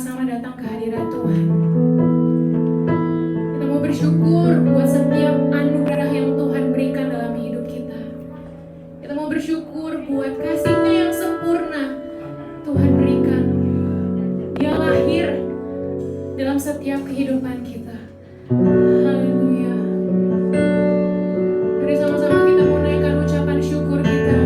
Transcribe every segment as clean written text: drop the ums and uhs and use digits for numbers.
sama-sama datang ke hadirat Tuhan. Kita mau bersyukur buat setiap anugerah yang Tuhan berikan dalam hidup kita. Kita mau bersyukur buat kasih-Nya yang sempurna Tuhan berikan. Dia lahir dalam setiap kehidupan kita. Haleluya. Mari sama-sama kita mau naikkan ucapan syukur kita.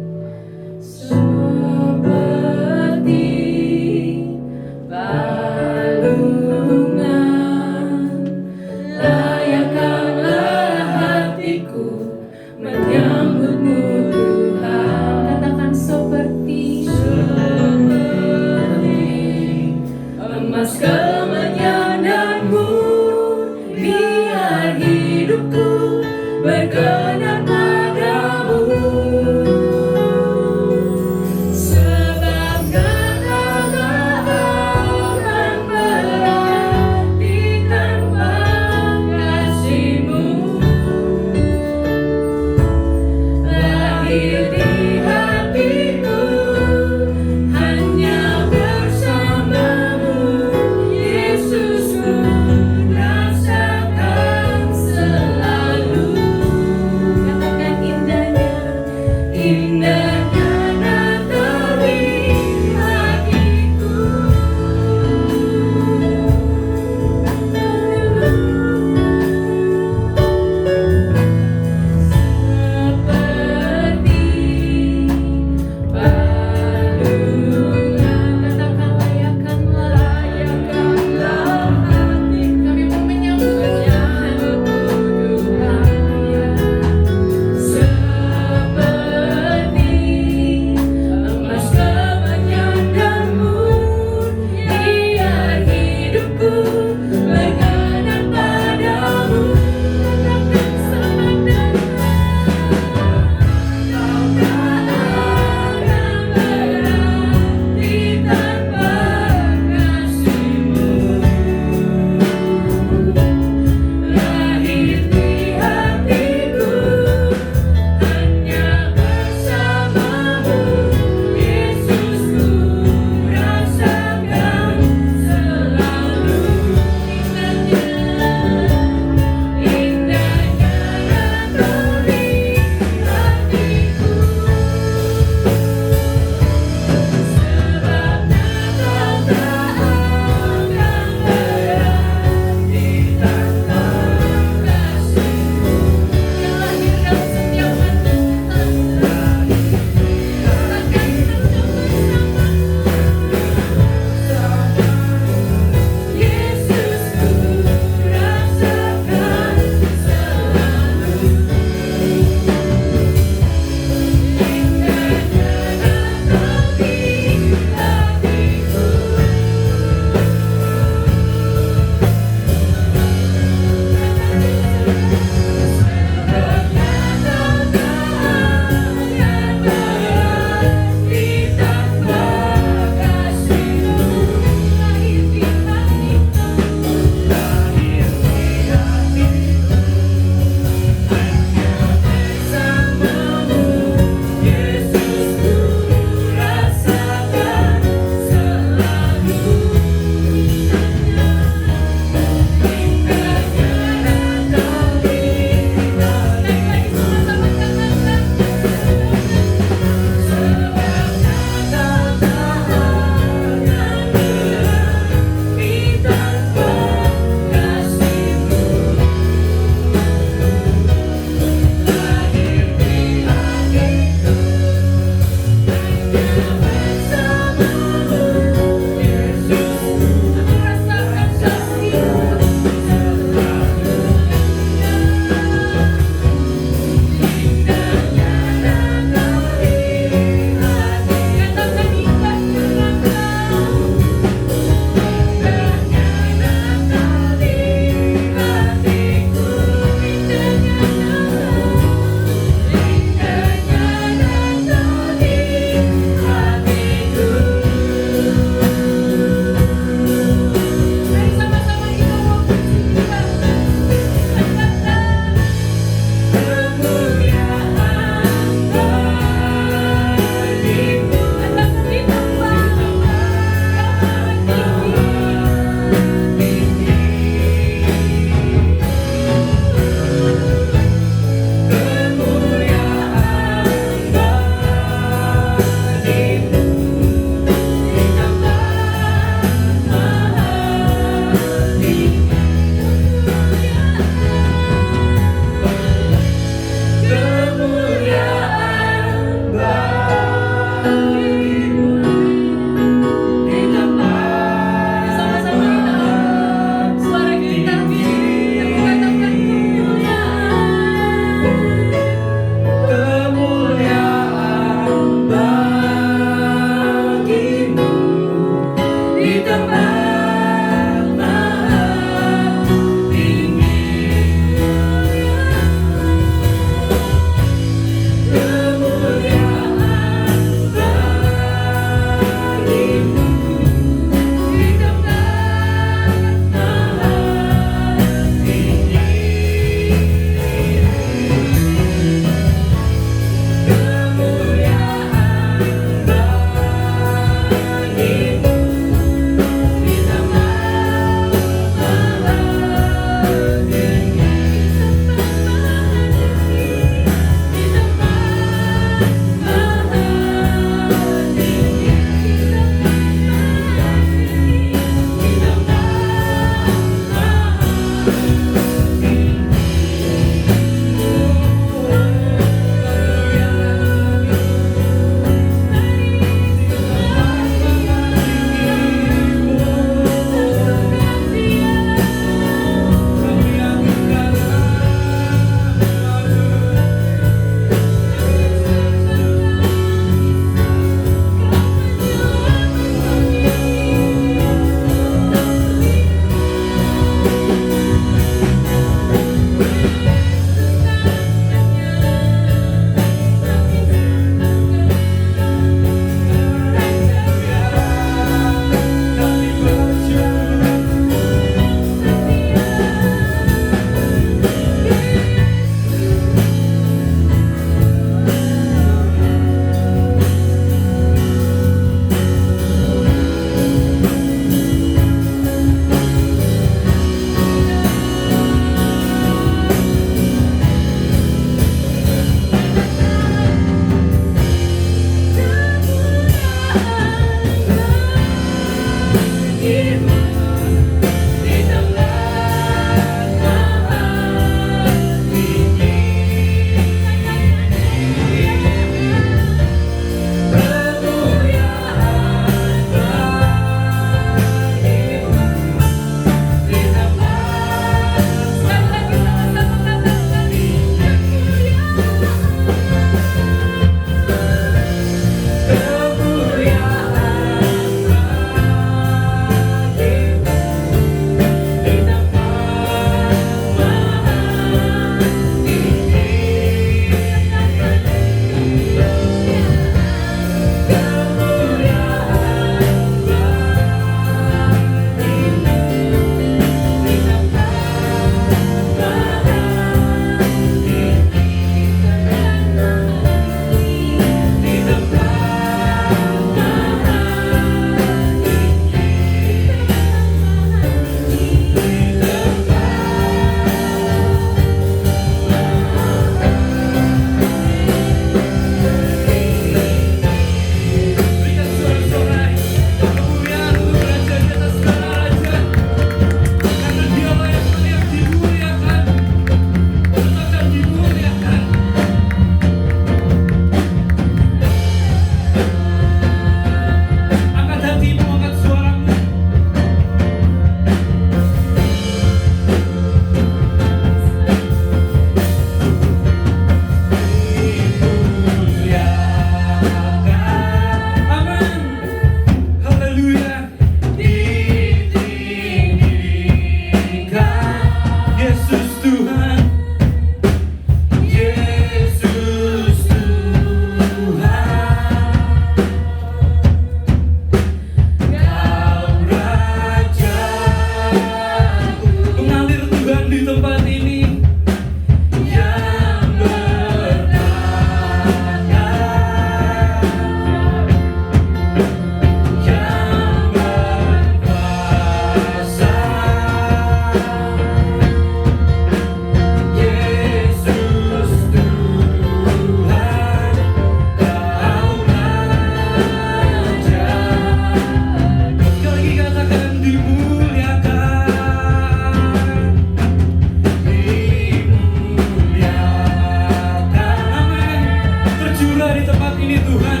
Tuhan.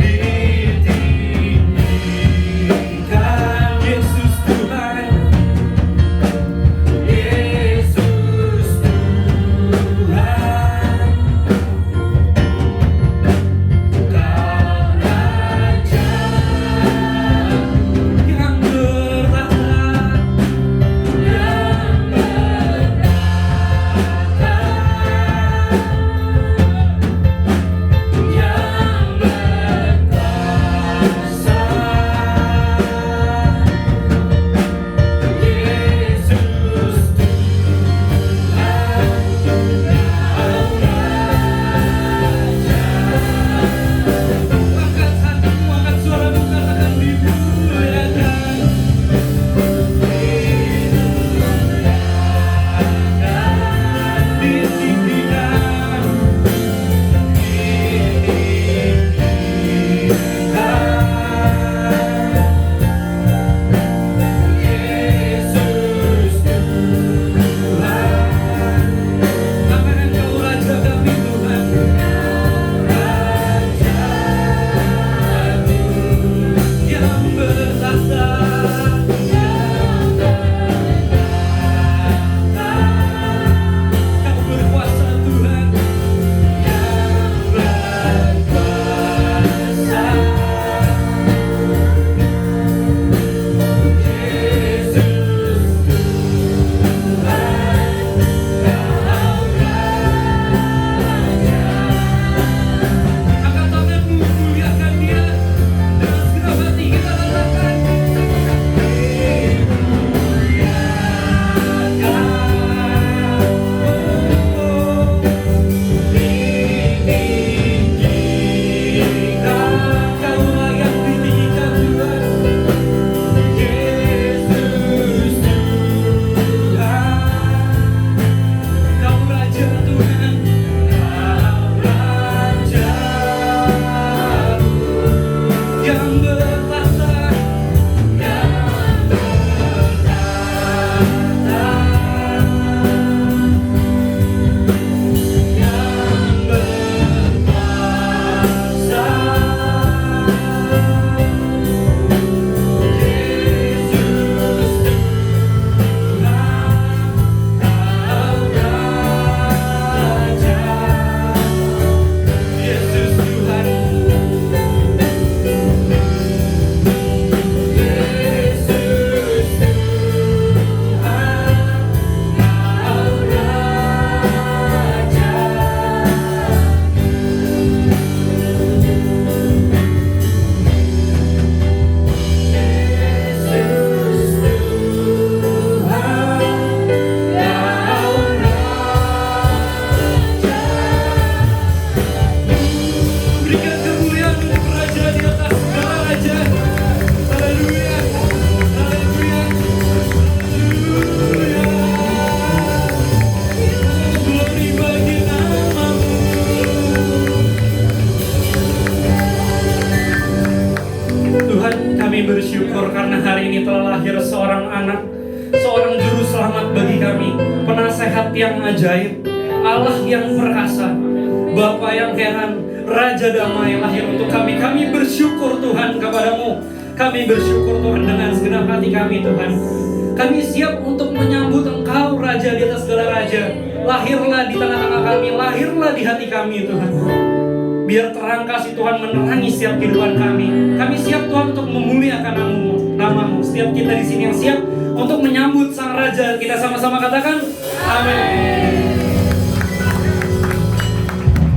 Ditinggikan Yesus Tuhan. Yesus Tuhan. Kau Raja yang bertahta, bersyukur karena hari ini telah lahir seorang anak, seorang juru selamat bagi kami, penasehat yang ajaib, Allah yang perkasa, Bapa yang heran, Raja damai lahir untuk kami. Kami bersyukur Tuhan kepadamu. Kami bersyukur Tuhan dengan segenap hati kami Tuhan. Kami siap untuk menyambut Engkau Raja di atas segala raja. Lahirlah di tengah-tengah kami, lahirlah di hati kami Tuhan. Biar terang kasih Tuhan menerangi setiap kehidupan kami. Kami siap Tuhan untuk memuliakan namamu. Setiap kita di sini yang siap untuk menyambut Sang Raja. Kita sama-sama katakan amin.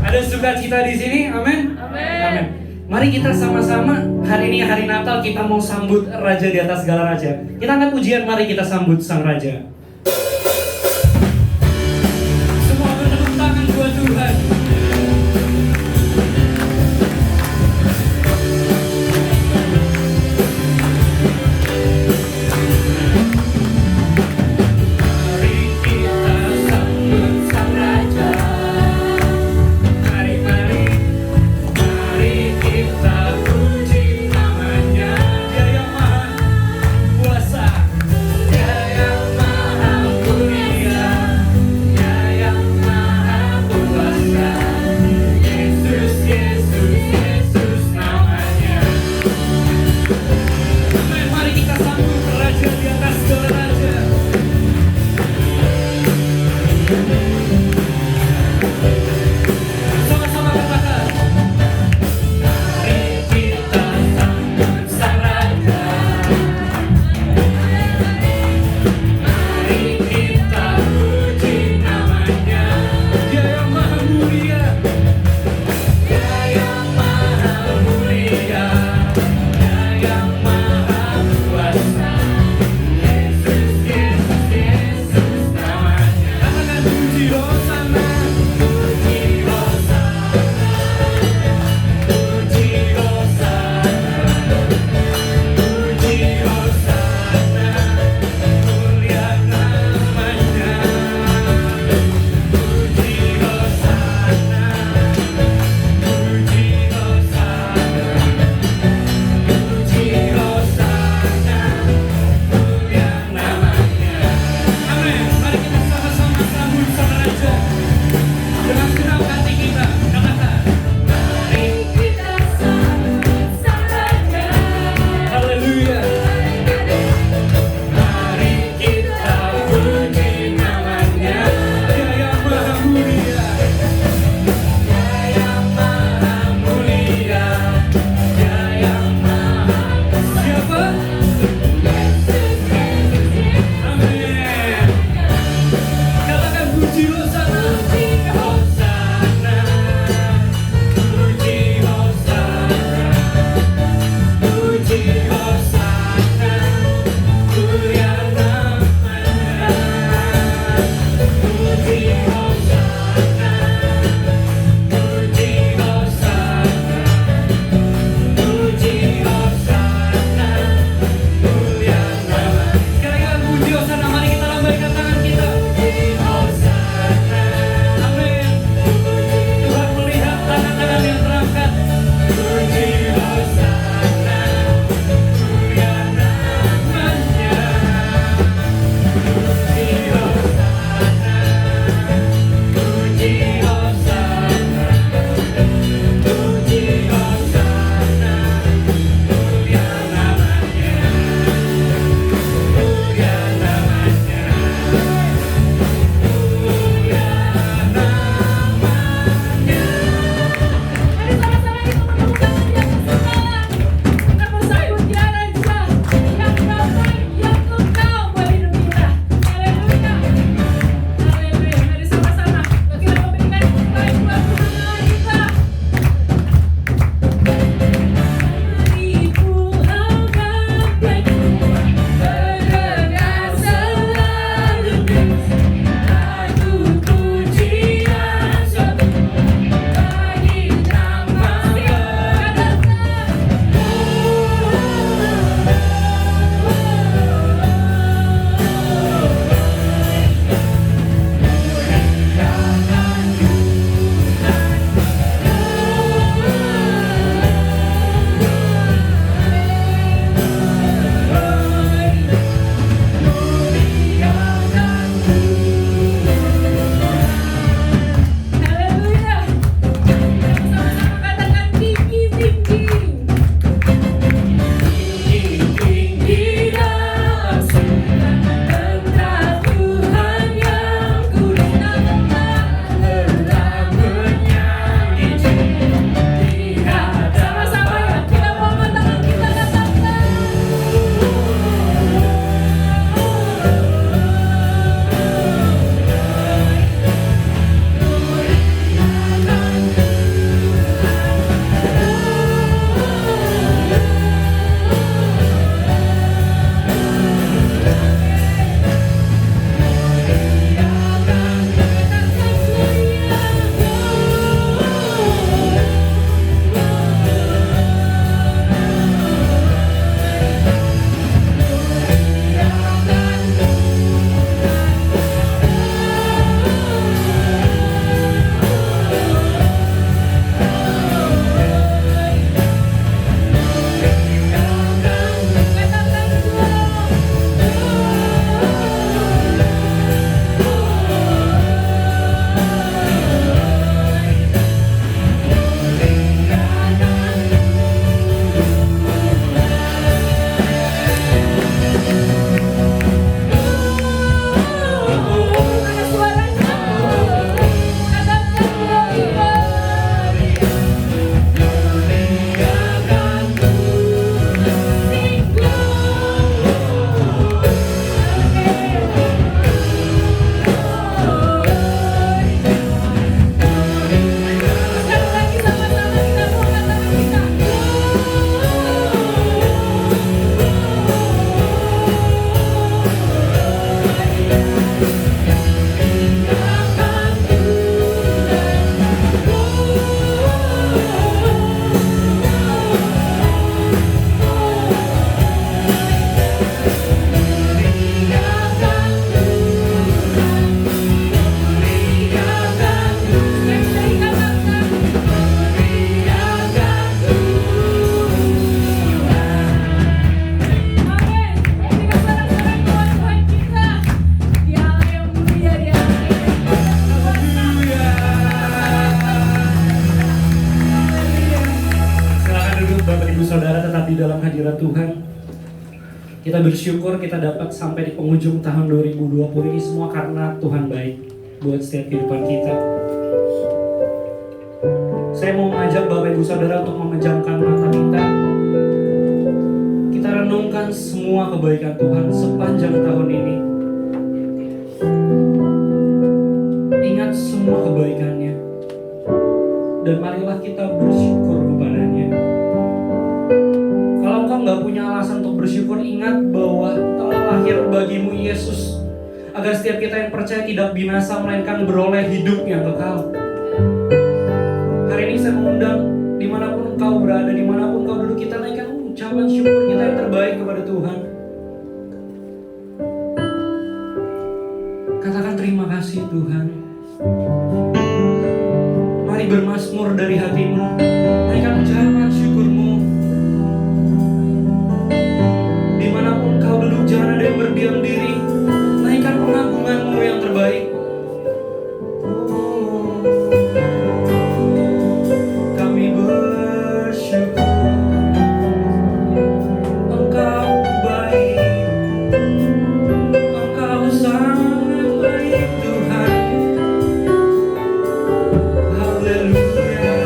Ada sukacita di sini, amin. Amin. Mari kita sama-sama, hari ini hari Natal, kita mau sambut Raja di atas segala raja. Kita angkat pujian, mari kita sambut Sang Raja. Semua bertepuk tangan buat Tuhan. di dalam hadirat Tuhan. Kita bersyukur kita dapat sampai di penghujung tahun 2020 ini semua karena Tuhan baik buat setiap kehidupan kita. Saya mau mengajak Bapak Ibu Saudara untuk memejamkan mata kita. Kita renungkan semua kebaikan Tuhan sepanjang tahun ini. Ingat semua kebaikannya. Dan marilah kita bersyukur kepadanya. Kalau engkau nggak punya alasan untuk bersyukur, ingat bahwa telah lahir bagimu Yesus, agar setiap kita yang percaya tidak binasa melainkan beroleh hidup yang kekal. Hari ini saya mengundang dimanapun engkau berada, dimanapun engkau duduk, kita naikkan ucapan syukur kita yang terbaik kepada Tuhan. Katakan terima kasih Tuhan. Mari bermazmur dari hatimu, naikkan ucapan syukurmu. Dimanapun kau duduk, jangan ada yang berdiam diri, naikkan pengagunganmu yang terbaik. Kami bersyukur, Engkau baik, Engkau sangat baik Tuhan. Haleluya.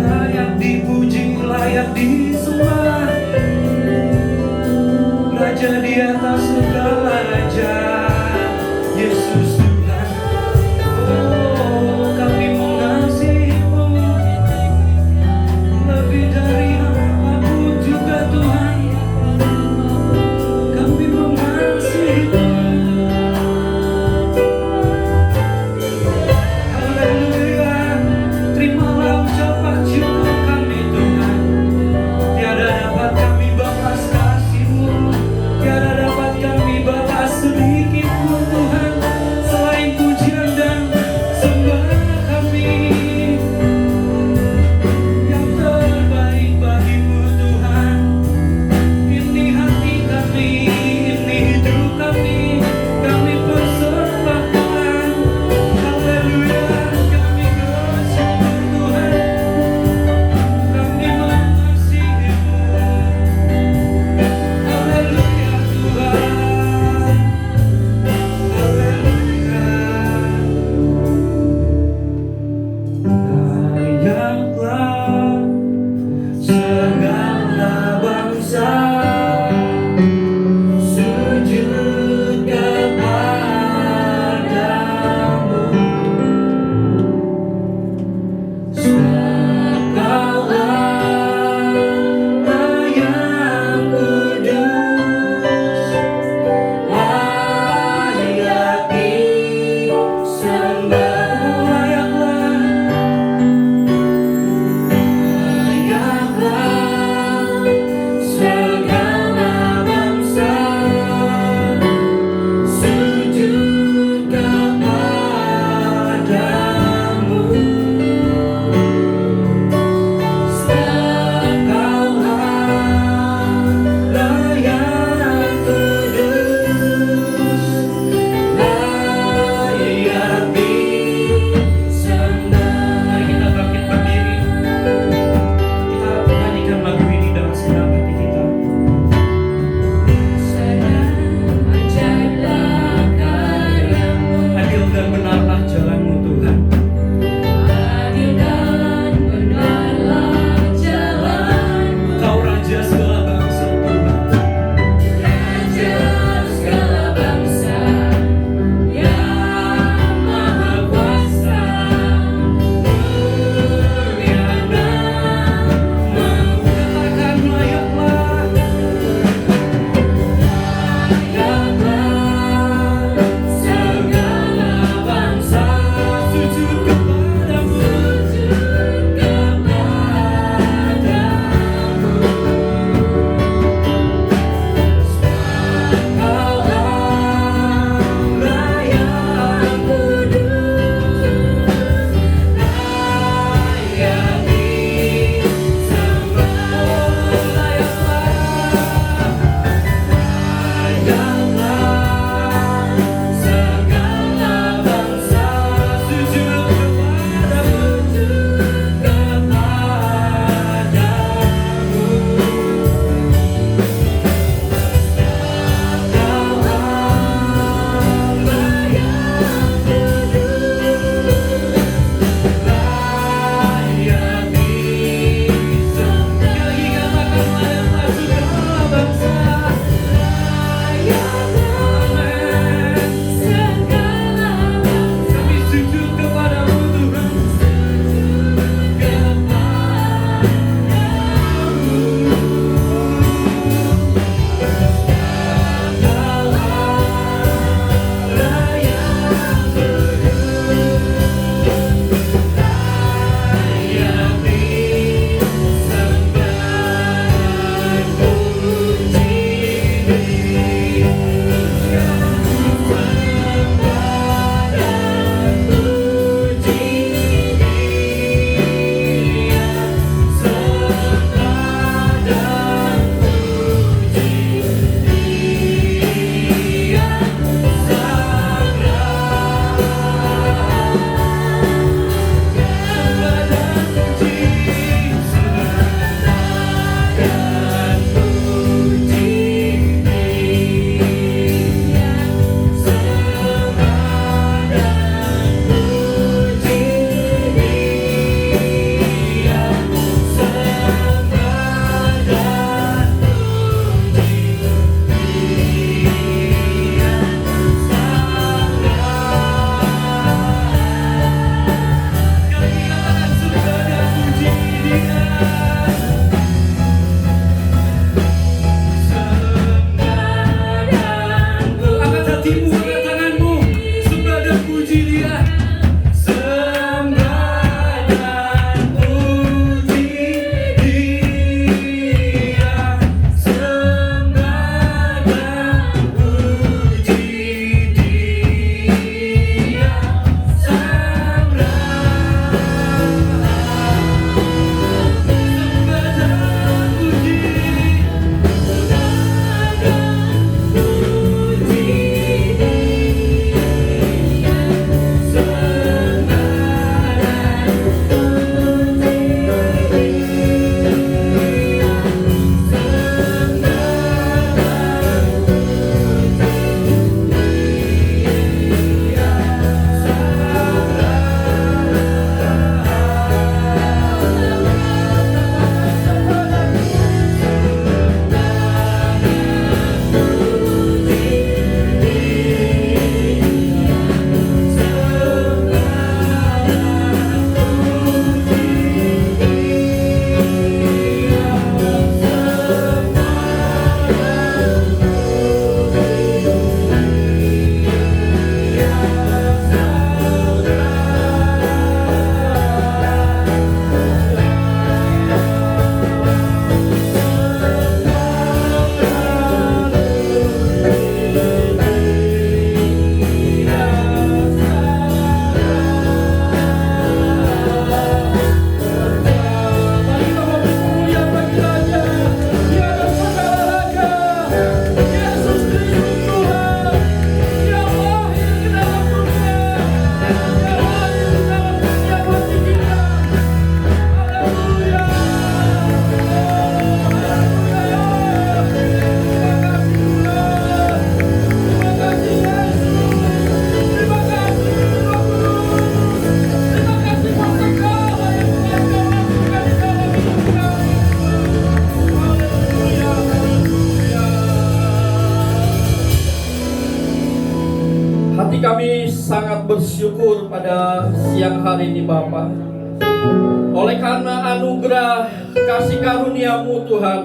Layak dipuji, layak disembah. bersyukur pada siang hari ini Bapa. Oleh karena anugerah kasih karunia-Mu Tuhan,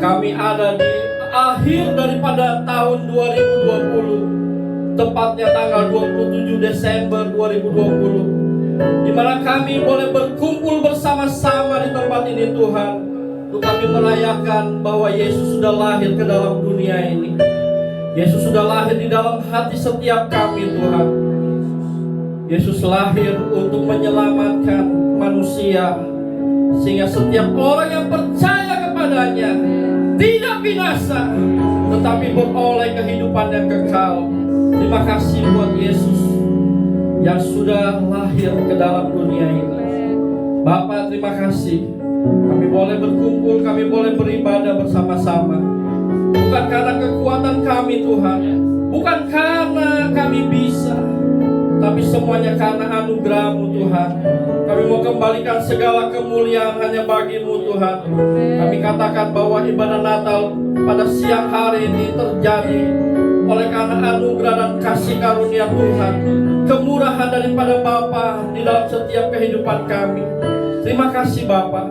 kami ada di akhir daripada tahun 2020, tepatnya tanggal 27 Desember 2020, di mana kami boleh berkumpul bersama-sama di tempat ini Tuhan, untuk kami merayakan bahwa Yesus sudah lahir ke dalam dunia ini. Yesus sudah lahir di dalam hati setiap kami Tuhan. Yesus lahir untuk menyelamatkan manusia, sehingga setiap orang yang percaya kepadanya tidak binasa, tetapi beroleh kehidupan yang kekal. Terima kasih buat Yesus yang sudah lahir ke dalam dunia ini. Bapa, terima kasih. Kami boleh berkumpul, kami boleh beribadah bersama-sama. Bukan karena kekuatan kami Tuhan, bukan karena kami bisa, tapi semuanya karena anugerah-Mu Tuhan. Kami mau kembalikan segala kemuliaan hanya bagi-Mu Tuhan. Kami katakan bahwa ibadah Natal pada siang hari ini terjadi oleh karena anugerah dan kasih karunia Tuhan, kemurahan daripada Bapa di dalam setiap kehidupan kami. Terima kasih Bapa.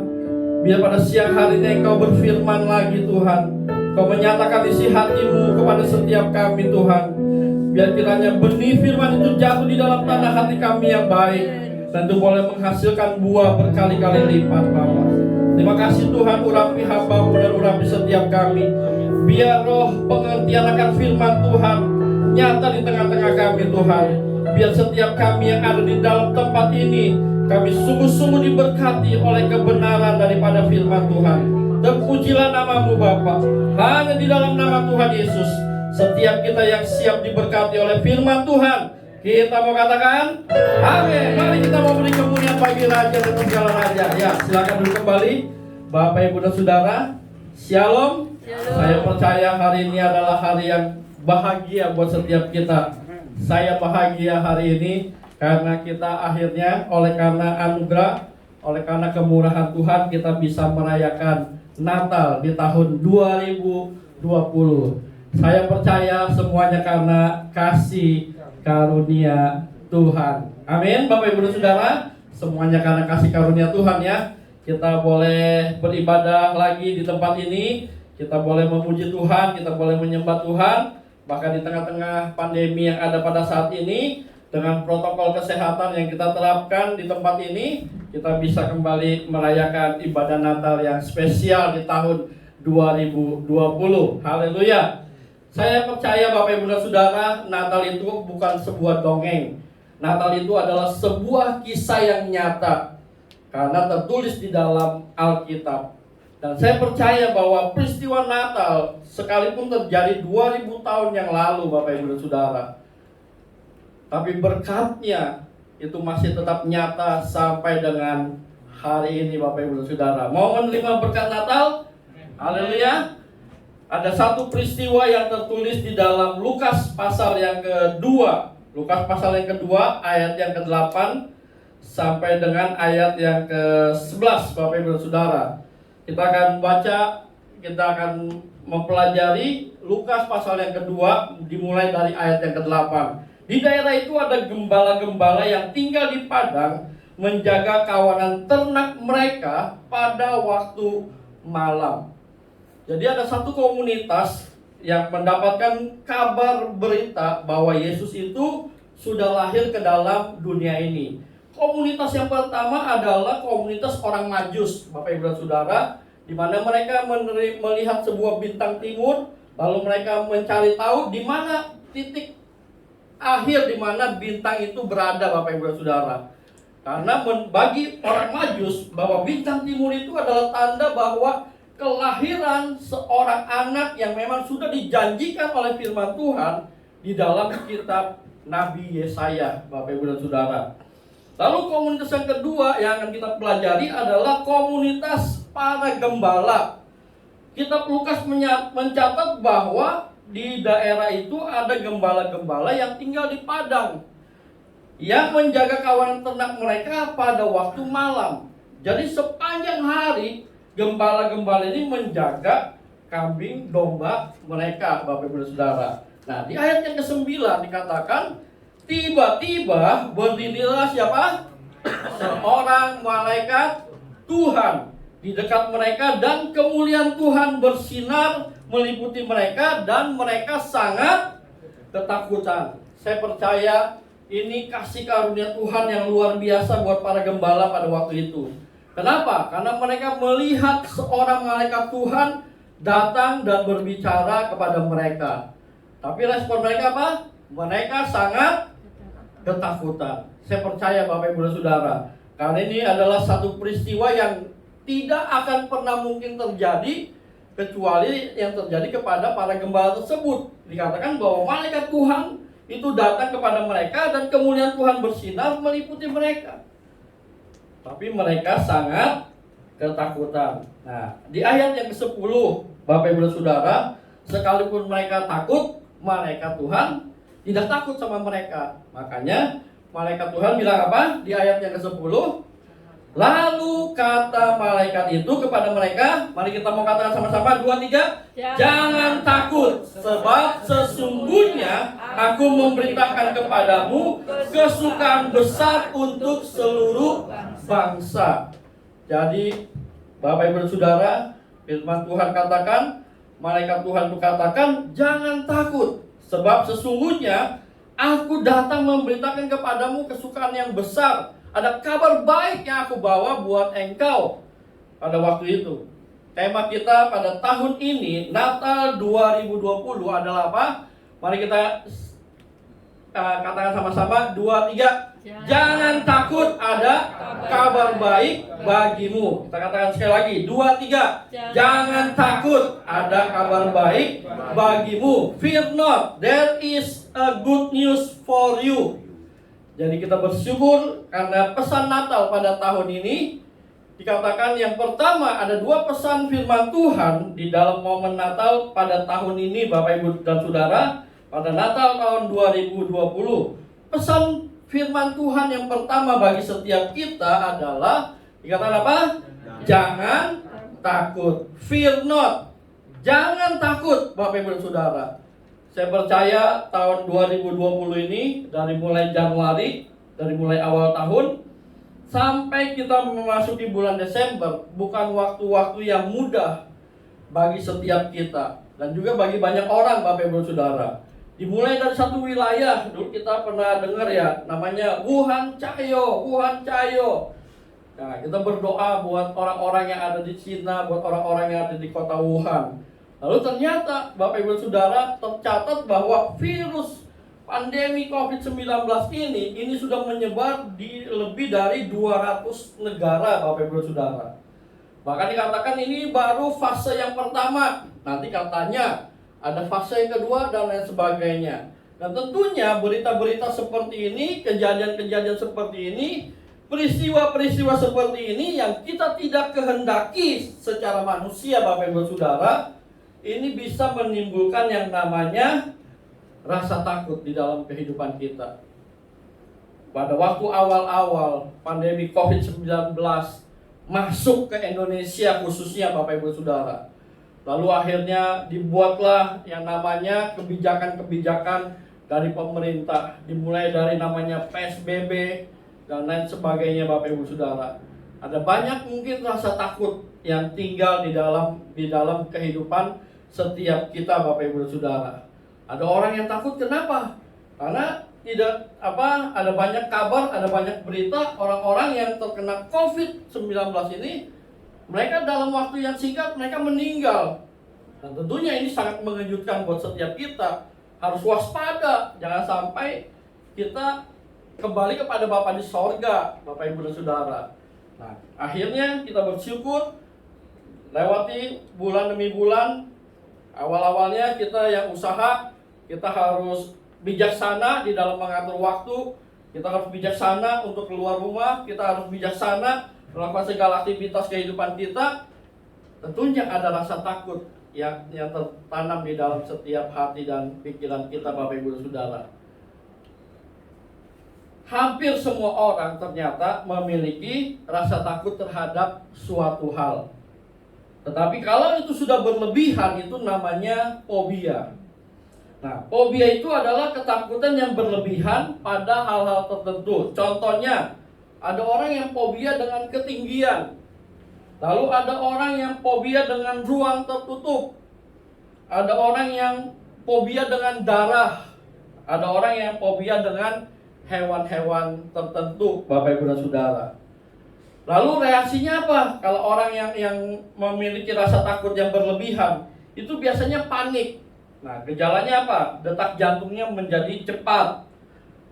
Biar pada siang hari ini Engkau berfirman lagi Tuhan, Kau menyatakan isi hati-Mu kepada setiap kami Tuhan. Biar kiranya benih firman itu jatuh di dalam tanah hati kami yang baik, dan itu boleh menghasilkan buah berkali-kali lipat Bapa. Terima kasih Tuhan, urapi hamba-Mu dan urapi setiap kami. Biar roh pengertian akan firman Tuhan nyata di tengah-tengah kami Tuhan. Biar setiap kami yang ada di dalam tempat ini, kami sungguh-sungguh diberkati oleh kebenaran daripada firman Tuhan. Terpujilah nama-Mu Bapa. Hanya di dalam nama Tuhan Yesus, setiap kita yang siap diberkati oleh firman Tuhan, kita mau katakan amin. Mari kita mau beri kemuliaan bagi Raja dan segala Raja. Ya, silakan duduk kembali Bapak Ibu dan Saudara. Shalom. Saya percaya hari ini adalah hari yang bahagia buat setiap kita. Saya bahagia hari ini karena kita akhirnya oleh karena anugerah, oleh karena kemurahan Tuhan, kita bisa merayakan Natal di tahun 2020. Saya percaya semuanya karena kasih karunia Tuhan. Amin. Bapak Ibu dan Saudara, semuanya karena kasih karunia Tuhan ya. Kita boleh beribadah lagi di tempat ini. Kita boleh memuji Tuhan, kita boleh menyembah Tuhan. Bahkan di tengah-tengah pandemi yang ada pada saat ini, dengan protokol kesehatan yang kita terapkan di tempat ini, kita bisa kembali merayakan ibadah Natal yang spesial di tahun 2020. Haleluya. Saya percaya Bapak Ibu dan Saudara, Natal itu bukan sebuah dongeng. Natal itu adalah sebuah kisah yang nyata, karena tertulis di dalam Alkitab. Dan saya percaya bahwa peristiwa Natal sekalipun terjadi 2000 tahun yang lalu Bapak Ibu dan Saudara, tapi berkatnya itu masih tetap nyata sampai dengan hari ini Bapak Ibu dan Saudara. Mau menerima berkat Natal? Haleluya. Ada satu peristiwa yang tertulis di dalam Lukas pasal yang kedua. Lukas pasal yang kedua ayat yang ke-8 sampai dengan ayat yang ke-11 Bapak Ibu dan Saudara. Kita akan baca, kita akan mempelajari Lukas pasal yang kedua dimulai dari ayat yang ke-8. Di daerah itu ada gembala-gembala yang tinggal di padang menjaga kawanan ternak mereka pada waktu malam. Jadi ada satu komunitas yang mendapatkan kabar berita bahwa Yesus itu sudah lahir ke dalam dunia ini. Komunitas yang pertama adalah komunitas orang Majus, Bapak Ibu dan Saudara, di mana mereka melihat sebuah bintang timur, lalu mereka mencari tahu di mana titik akhir di mana bintang itu berada, Bapak Ibu dan Saudara. Karena bagi orang Majus bahwa bintang timur itu adalah tanda bahwa kelahiran seorang anak yang memang sudah dijanjikan oleh firman Tuhan di dalam kitab Nabi Yesaya, Bapak Ibu dan Saudara. Lalu komunitas yang kedua yang akan kita pelajari adalah komunitas para gembala. Kitab Lukas mencatat bahwa di daerah itu ada gembala-gembala yang tinggal di padang, yang menjaga kawanan ternak mereka pada waktu malam. Jadi sepanjang hari gembala-gembala ini menjaga kambing domba mereka, Bapak Ibu dan Saudara. Nah, di ayat yang ke-9 dikatakan, tiba-tiba berdirilah siapa? Seorang malaikat Tuhan di dekat mereka, dan kemuliaan Tuhan bersinar meliputi mereka, dan mereka sangat ketakutan. Saya percaya ini kasih karunia Tuhan yang luar biasa buat para gembala pada waktu itu. Kenapa? Karena mereka melihat seorang malaikat Tuhan datang dan berbicara kepada mereka. Tapi respon mereka apa? Mereka sangat ketakutan. Saya percaya Bapak Ibu dan Saudara, karena ini adalah satu peristiwa yang tidak akan pernah mungkin terjadi kecuali yang terjadi kepada para gembala tersebut. Dikatakan bahwa malaikat Tuhan itu datang kepada mereka dan kemuliaan Tuhan bersinar meliputi mereka. Tapi mereka sangat ketakutan. Nah, di ayat yang ke-10, Bapak Ibu dan Saudara, sekalipun mereka takut, malaikat Tuhan tidak takut sama mereka. Makanya malaikat Tuhan bilang apa? Di ayat yang ke-10, lalu kata malaikat itu kepada mereka, mari kita mau katakan sama-sama, 2, 3, jangan takut, sebab sesungguhnya aku memberitakan kepadamu kesukaan besar untuk seluruh bangsa. Jadi Bapak Ibu dan Saudara, firman Tuhan katakan, malaikat Tuhan itu katakan, jangan takut, sebab sesungguhnya aku datang memberitakan kepadamu kesukaan yang besar. Ada kabar baik yang aku bawa buat engkau pada waktu itu. Tema kita pada tahun ini, Natal 2020 adalah apa? Mari kita katakan sama-sama, 2, 3. Jangan takut, ada kabar baik bagimu. Kita katakan sekali lagi, 2, 3. Jangan takut, ada kabar baik bagimu. Fear not, there is a good news for you. Jadi kita bersyukur karena pesan Natal pada tahun ini dikatakan yang pertama, ada 2 pesan firman Tuhan di dalam momen Natal pada tahun ini, Bapak Ibu dan Saudara, pada Natal tahun 2020. Pesan firman Tuhan yang pertama bagi setiap kita adalah dikatakan apa? Jangan takut. Fear not. Jangan takut, Bapak Ibu dan Saudara. Saya percaya tahun 2020 ini, dari mulai Januari, dari mulai awal tahun sampai kita memasuki bulan Desember, bukan waktu-waktu yang mudah bagi setiap kita dan juga bagi banyak orang, Bapak Ibu Saudara. Dimulai dari satu wilayah, dulu kita pernah dengar ya, namanya Wuhan Cayo. Nah, kita berdoa buat orang-orang yang ada di Cina, buat orang-orang yang ada di kota Wuhan. Lalu ternyata Bapak Ibu Saudara, tercatat bahwa virus pandemi COVID-19 ini sudah menyebar di lebih dari 200 negara, Bapak Ibu Saudara. Bahkan dikatakan ini baru fase yang pertama. Nanti katanya ada fase yang kedua dan lain sebagainya. Dan tentunya berita-berita seperti ini, kejadian-kejadian seperti ini, peristiwa-peristiwa seperti ini yang kita tidak kehendaki secara manusia, Bapak Ibu Saudara, ini bisa menimbulkan yang namanya rasa takut di dalam kehidupan kita. Pada waktu awal-awal pandemi COVID-19 masuk ke Indonesia khususnya, Bapak Ibu Saudara, lalu akhirnya dibuatlah yang namanya kebijakan-kebijakan dari pemerintah, dimulai dari namanya PSBB dan lain sebagainya, Bapak Ibu Saudara. Ada banyak mungkin rasa takut yang tinggal di dalam kehidupan setiap kita, Bapak Ibu Saudara. Ada orang yang takut, kenapa? Karena ada banyak kabar, ada banyak berita orang-orang yang terkena COVID-19 ini, mereka dalam waktu yang singkat mereka meninggal. Dan tentunya ini sangat mengejutkan buat setiap kita. Harus waspada, jangan sampai kita kembali kepada Bapa di sorga, Bapak Ibu dan Saudara. Nah, akhirnya kita bersyukur lewati bulan demi bulan. Awal-awalnya kita yang usaha, kita harus bijaksana di dalam mengatur waktu, kita harus bijaksana untuk keluar rumah, kita harus bijaksana melakukan segala aktivitas kehidupan kita. Tentunya ada rasa takut yang tertanam di dalam setiap hati dan pikiran kita, Bapak Ibu dan Saudara. Hampir semua orang ternyata memiliki rasa takut terhadap suatu hal. Tetapi kalau itu sudah berlebihan, itu namanya fobia. Nah, fobia itu adalah ketakutan yang berlebihan pada hal-hal tertentu. Contohnya, ada orang yang fobia dengan ketinggian. Lalu ada orang yang fobia dengan ruang tertutup. Ada orang yang fobia dengan darah. Ada orang yang fobia dengan hewan-hewan tertentu, Bapak Ibu dan Saudara. Lalu reaksinya apa? Kalau orang yang memiliki rasa takut yang berlebihan, itu biasanya panik. Nah, gejalanya apa? Detak jantungnya menjadi cepat,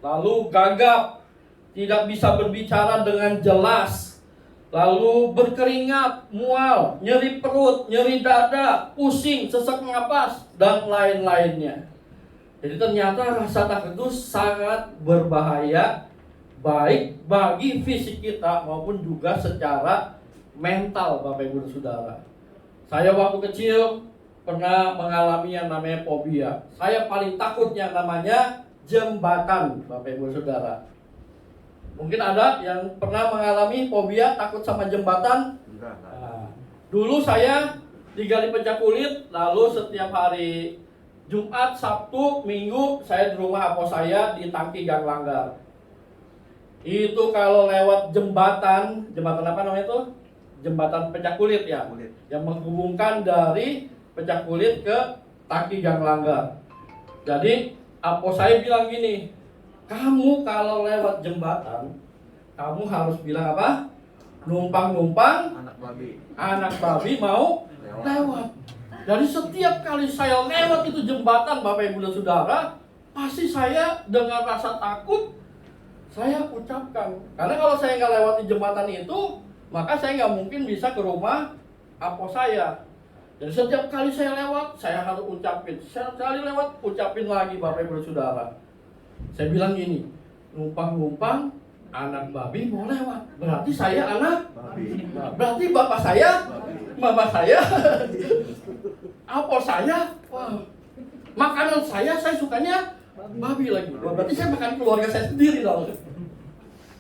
lalu gagap, tidak bisa berbicara dengan jelas, lalu berkeringat, mual, nyeri perut, nyeri dada, pusing, sesak napas, dan lain-lainnya. Jadi ternyata rasa takut itu sangat berbahaya, baik bagi fisik kita maupun juga secara mental, Bapak Ibu dan Saudara. Saya waktu kecil pernah mengalami yang namanya fobia. Saya paling takut yang namanya jembatan, Bapak Ibu Saudara. Mungkin ada yang pernah mengalami fobia takut sama jembatan? Nah, dulu saya digali pecah kulit, lalu setiap hari Jumat, Sabtu, Minggu saya di rumah apo saya di Tangki Gang Langgar. Itu kalau lewat jembatan apa namanya itu? Jembatan pecah kulit ya, yang menghubungkan dari pecah kulit ke Tangki Gang Langgar. Jadi apo saya bilang gini, kamu kalau lewat jembatan, kamu harus bilang apa? Numpang anak babi mau lewat. Jadi setiap kali saya lewat itu jembatan, Bapak Ibu dan Saudara, pasti saya dengan rasa takut saya ucapkan. Karena kalau saya nggak lewati jembatan itu, maka saya nggak mungkin bisa ke rumah apo saya. Jadi setiap kali saya lewat, saya harus ucapin. Setiap kali lewat, ucapin lagi, Bapak Ibu dan Saudara. Saya bilang gini, numpang anak babi mau lewat. Berarti saya anak babi. Berarti bapak saya, mama saya, apa saya, wah, makanan saya sukanya babi lagi. Berarti saya makan keluarga saya sendiri dong.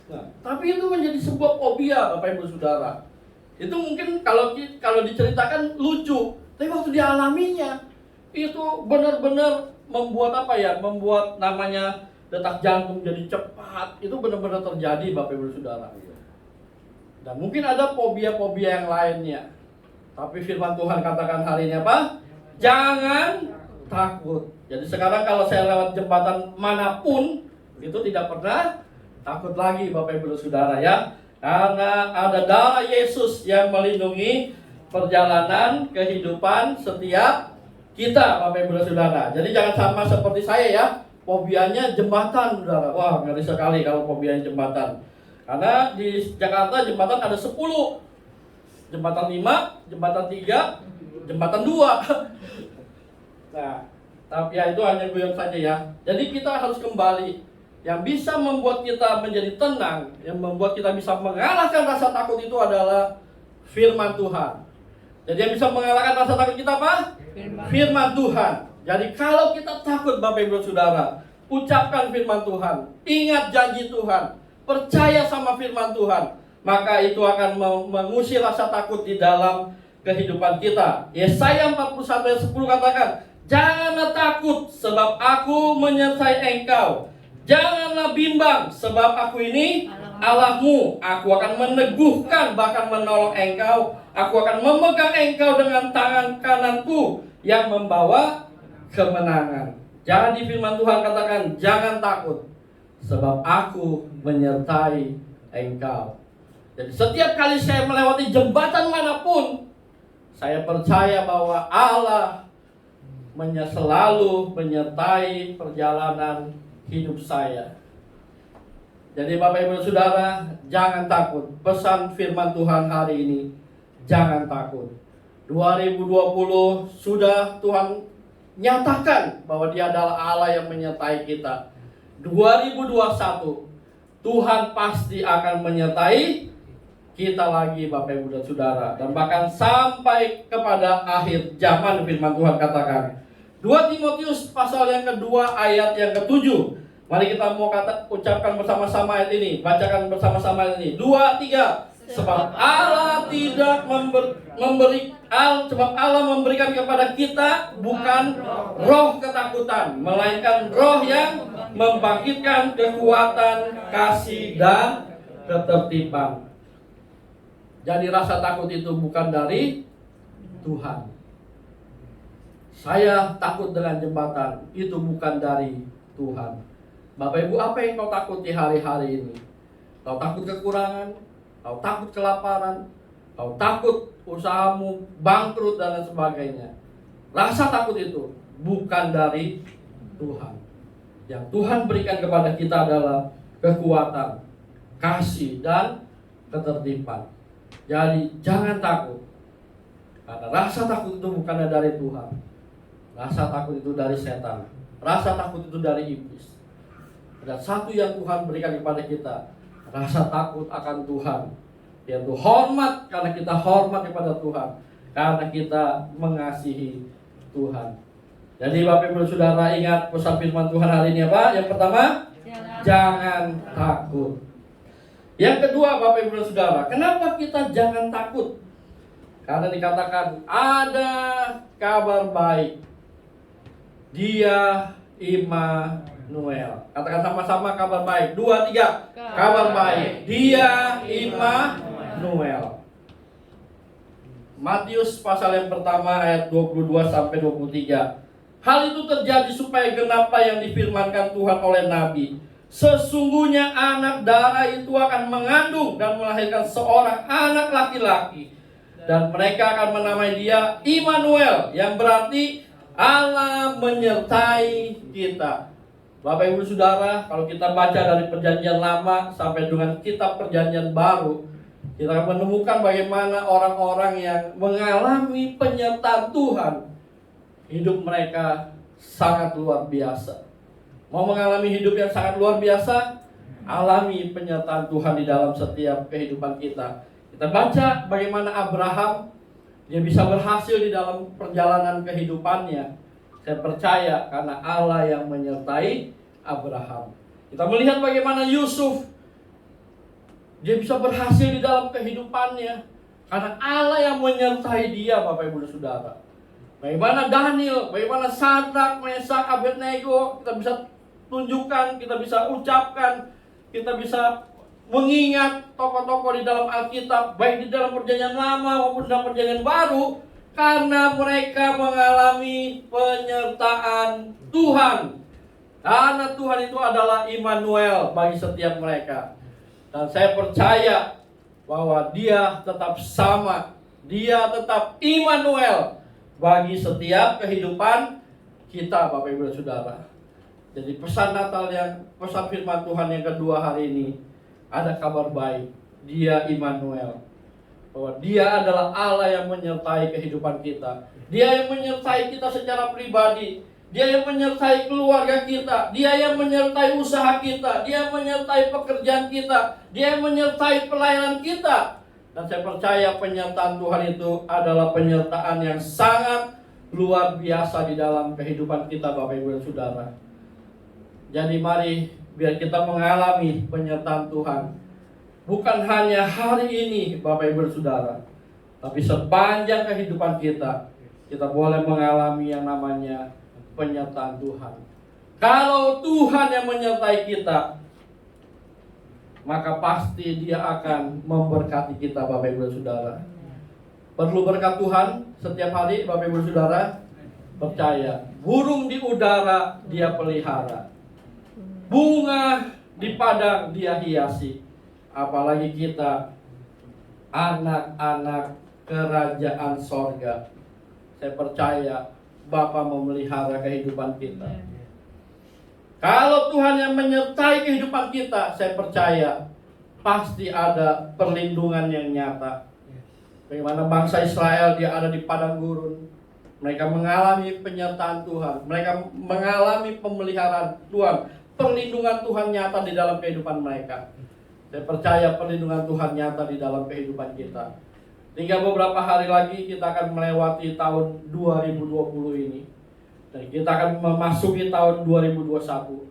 Nah, tapi itu menjadi sebuah fobia, Bapak Ibu Saudara. Itu mungkin kalau diceritakan lucu, tapi waktu dialaminya itu benar-benar membuat apa ya? Membuat namanya detak jantung jadi cepat. Itu benar-benar terjadi, Bapak Ibu Saudara. Dan mungkin ada fobia-fobia yang lainnya. Tapi firman Tuhan katakan hari ini apa? Jangan takut. Jadi sekarang kalau saya lewat jembatan manapun, itu tidak pernah takut lagi, Bapak Ibu Saudara ya. Karena ada darah Yesus yang melindungi perjalanan kehidupan setiap kita, Bapak Ibu Saudara. Jadi jangan sama seperti saya ya, fobianya jembatan, Saudara. Wah, ngeri sekali kalau fobianya jembatan. Karena di Jakarta jembatan ada 10. Jembatan 5, jembatan 3, jembatan 2. Nah, tapi ya itu hanya guyon saja ya. Jadi kita harus kembali. Yang bisa membuat kita menjadi tenang, yang membuat kita bisa mengalahkan rasa takut itu adalah firman Tuhan. Jadi yang bisa mengalahkan rasa takut kita apa? Firman Tuhan. Jadi kalau kita takut, Bapak Ibu Saudara, ucapkan firman Tuhan. Ingat janji Tuhan. Percaya sama firman Tuhan. Maka itu akan mengusir rasa takut di dalam kehidupan kita. Yesaya 41 ayat 10 katakan, janganlah takut sebab aku menyertai engkau. Janganlah bimbang sebab aku ini Allahmu. Aku akan meneguhkan bahkan menolong engkau. Aku akan memegang engkau dengan tangan kananku yang membawa kemenangan. Jangan di firman Tuhan katakan jangan takut sebab aku menyertai engkau. Jadi setiap kali saya melewati jembatan manapun, saya percaya bahwa Allah selalu menyertai perjalanan hidup saya. Jadi Bapak Ibu Saudara, jangan takut. Pesan firman Tuhan hari ini, jangan takut. 2020 sudah Tuhan nyatakan bahwa Dia adalah Allah yang menyertai kita. 2021 Tuhan pasti akan menyertai kita lagi, Bapak Ibu dan Saudara, dan bahkan sampai kepada akhir zaman firman Tuhan katakan. 2 Timotius pasal yang kedua ayat yang ke-7. Mari kita mau ucapkan bersama-sama ayat ini, bacakan bersama-sama ayat ini. 2, 3. Sebab Allah tidak sebab Allah memberikan kepada kita bukan roh ketakutan, melainkan roh yang membangkitkan kekuatan, kasih, dan ketertiban. Jadi rasa takut itu bukan dari Tuhan. Saya takut dengan jembatan, itu bukan dari Tuhan. Bapak Ibu, apa yang kau takuti hari-hari ini? Kau takut kekurangan, kau takut kelaparan, kau takut usahamu bangkrut dan lain sebagainya. Rasa takut itu bukan dari Tuhan. Yang Tuhan berikan kepada kita adalah kekuatan, kasih, dan ketertiban. Jadi jangan takut. Karena rasa takut itu bukan dari Tuhan. Rasa takut itu dari setan. Rasa takut itu dari iblis. Ada satu yang Tuhan berikan kepada kita, rasa takut akan Tuhan, yaitu hormat, karena kita hormat kepada Tuhan, karena kita mengasihi Tuhan. Jadi Bapak Ibu Saudara, ingat pesan firman Tuhan hari ini apa? Yang pertama, jangan takut. Yang kedua, Bapak Ibu Saudara, kenapa kita jangan takut? Karena dikatakan ada kabar baik. Dia Immanuel. Katakan sama-sama, kabar baik. 2, 3. Kabar baik. Dia Immanuel. Matius pasal yang pertama ayat 22 sampai 23. Hal itu terjadi supaya genaplah yang difirmankan Tuhan oleh nabi. Sesungguhnya anak darah itu akan mengandung dan melahirkan seorang anak laki-laki. Dan mereka akan menamai dia Immanuel, yang berarti Allah menyertai kita. Bapak Ibu Saudara, kalau kita baca dari perjanjian lama sampai dengan kitab perjanjian baru, kita akan menemukan bagaimana orang-orang yang mengalami penyertaan Tuhan, hidup mereka sangat luar biasa. Mau mengalami hidup yang sangat luar biasa? Alami penyertaan Tuhan di dalam setiap kehidupan kita. Kita baca bagaimana Abraham, dia bisa berhasil di dalam perjalanan kehidupannya. Saya percaya karena Allah yang menyertai Abraham. Kita melihat bagaimana Yusuf, dia bisa berhasil di dalam kehidupannya karena Allah yang menyertai dia, Bapak Ibu Saudara. Bagaimana Daniel, bagaimana Sadrak, Mesak, Abednego, kita bisa tunjukkan, kita bisa ucapkan, kita bisa mengingat tokoh-tokoh di dalam Alkitab, baik di dalam perjanjian lama maupun dalam perjanjian baru, karena mereka mengalami penyertaan Tuhan. Karena Tuhan itu adalah Immanuel bagi setiap mereka. Dan saya percaya bahwa dia tetap sama, dia tetap Immanuel bagi setiap kehidupan kita, Bapak Ibu Saudara. Jadi pesan Natal pesan firman Tuhan yang kedua hari ini, ada kabar baik, dia Immanuel. Bahwa dia adalah Allah yang menyertai kehidupan kita. Dia yang menyertai kita secara pribadi. Dia yang menyertai keluarga kita. Dia yang menyertai usaha kita. Dia yang menyertai pekerjaan kita. Dia yang menyertai pelayanan kita. Dan saya percaya penyertaan Tuhan itu adalah penyertaan yang sangat luar biasa di dalam kehidupan kita, Bapak Ibu dan Saudara. Jadi mari biar kita mengalami penyertaan Tuhan. Bukan hanya hari ini, Bapak Ibu dan Saudara, tapi sepanjang kehidupan kita, kita boleh mengalami yang namanya penyertaan Tuhan. Kalau Tuhan yang menyertai kita, maka pasti dia akan memberkati kita, Bapak Ibu dan Saudara. Perlu berkat Tuhan setiap hari, Bapak Ibu dan Saudara. Percaya, burung di udara dia pelihara, bunga di padang dia hiasi. Apalagi kita, anak-anak kerajaan sorga. Saya percaya Bapa memelihara kehidupan kita. Kalau Tuhan yang menyertai kehidupan kita, saya percaya pasti ada perlindungan yang nyata. Bagaimana bangsa Israel, dia ada di padang gurun. Mereka mengalami penyertaan Tuhan. Mereka mengalami pemeliharaan Tuhan. Perlindungan Tuhan nyata di dalam kehidupan mereka. Saya percaya perlindungan Tuhan nyata di dalam kehidupan kita. Tinggal beberapa hari lagi kita akan melewati tahun 2020 ini. Dan kita akan memasuki tahun 2021.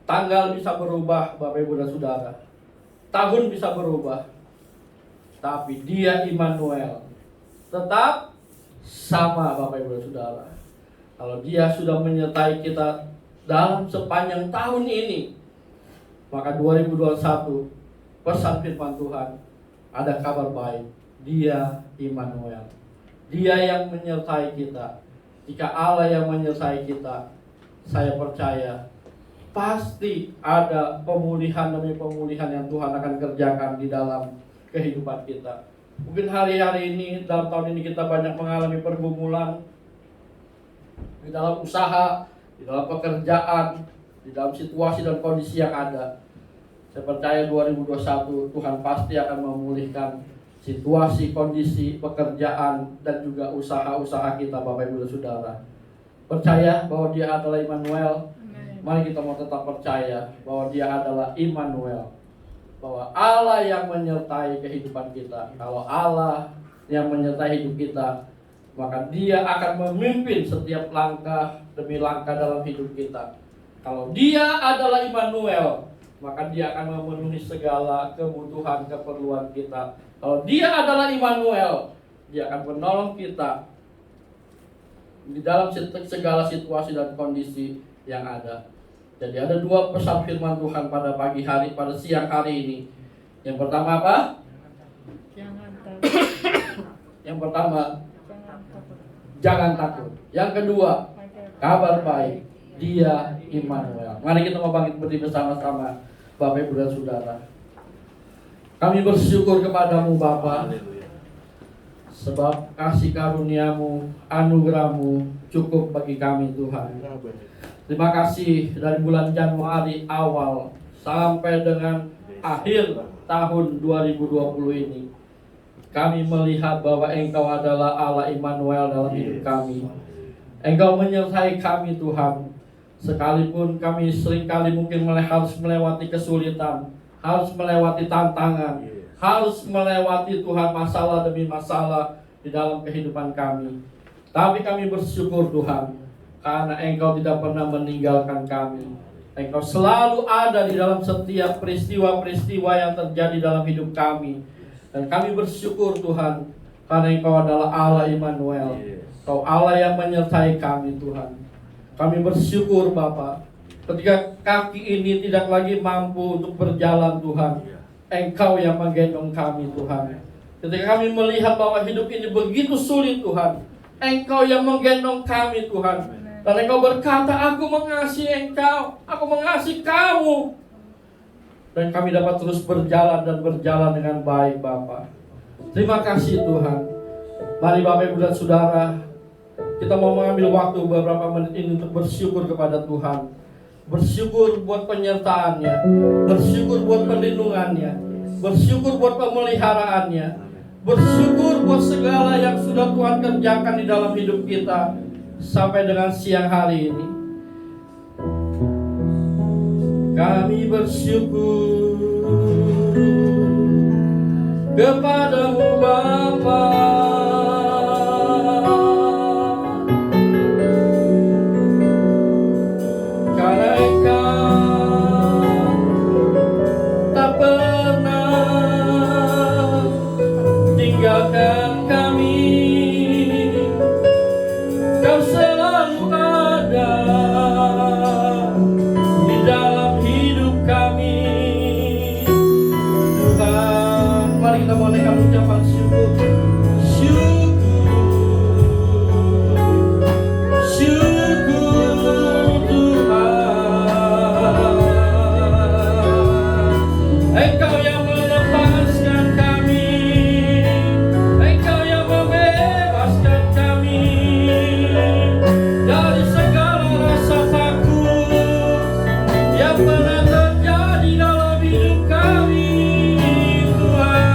Tanggal bisa berubah, Bapak Ibu dan Saudara. tahun bisa berubah, tapi Dia Immanuel tetap sama Bapak Ibu Saudara. Kalau Dia sudah menyertai kita dalam sepanjang tahun ini, maka 2021 pesan firman Tuhan, ada kabar baik. Dia Immanuel, Dia yang menyertai kita. Jika Allah yang menyertai kita, saya percaya pasti ada pemulihan demi pemulihan yang Tuhan akan kerjakan di dalam kehidupan kita. Mungkin hari-hari ini, dalam tahun ini kita banyak mengalami pergumulan di dalam usaha, di dalam pekerjaan, di dalam situasi dan kondisi yang ada. Saya percaya 2021 Tuhan pasti akan memulihkan situasi, kondisi, pekerjaan, dan juga usaha-usaha kita Bapak Ibu dan Saudara. Percaya bahwa Dia adalah Immanuel. Mari kita mau tetap percaya bahwa Dia adalah Immanuel, bahwa Allah yang menyertai kehidupan kita. Kalau Allah yang menyertai hidup kita, maka Dia akan memimpin setiap langkah demi langkah dalam hidup kita. Kalau Dia adalah Immanuel, maka Dia akan memenuhi segala kebutuhan, keperluan kita. Kalau Dia adalah Immanuel, Dia akan menolong kita di dalam segala situasi dan kondisi yang ada. Jadi ada dua pesan firman Tuhan pada pagi hari, pada siang hari ini. Yang pertama apa? Jangan takut. Yang pertama, Jangan takut. jangan takut. Yang kedua, kabar baik. Dia Immanuel. Mari kita mau bangkit berdiri bersama-sama, Bapak Ibu dan Saudara. Kami bersyukur kepadamu Bapa, sebab kasih karuniamu, anugerahmu cukup bagi kami Tuhan. Terima kasih dari bulan Januari awal sampai dengan akhir tahun 2020 ini. Kami melihat bahwa Engkau adalah Allah Immanuel dalam hidup kami. Engkau menyertai kami Tuhan. Sekalipun kami seringkali mungkin harus melewati kesulitan, harus melewati tantangan, harus melewati Tuhan masalah demi masalah di dalam kehidupan kami. Tapi kami bersyukur Tuhan, karena Engkau tidak pernah meninggalkan kami. Engkau selalu ada di dalam setiap peristiwa-peristiwa yang terjadi dalam hidup kami. Dan kami bersyukur Tuhan, karena Engkau adalah Allah Immanuel. Engkau Allah yang menyertai kami Tuhan. Kami bersyukur Bapa, ketika kaki ini tidak lagi mampu untuk berjalan Tuhan, Engkau yang menggendong kami Tuhan. Ketika kami melihat bahwa hidup ini begitu sulit Tuhan, Engkau yang menggendong kami Tuhan. Dan Engkau berkata, aku mengasihi Engkau, aku mengasihi kamu. Dan kami dapat terus berjalan dan berjalan dengan baik Bapa. Terima kasih Tuhan. Mari Bapak Ibu dan Saudara, kita mau mengambil waktu beberapa menit ini untuk bersyukur kepada Tuhan. Bersyukur buat penyertaannya, bersyukur buat perlindungannya, bersyukur buat pemeliharaannya, bersyukur buat segala yang sudah Tuhan kerjakan di dalam hidup kita sampai dengan siang hari ini. Kami bersyukur kepadamu Bapa, karena Engkau tak pernah tinggalkan kami. Kau selalu ada di dalam hidup kami Tuhan. Mari kita bolehkan ucapan syukur. Syukur Tuhan, Engkau yang melepaskan kami, Engkau yang membebaskan kami dari segala rasa takut yang pernah terjadi dalam hidup kami Tuhan.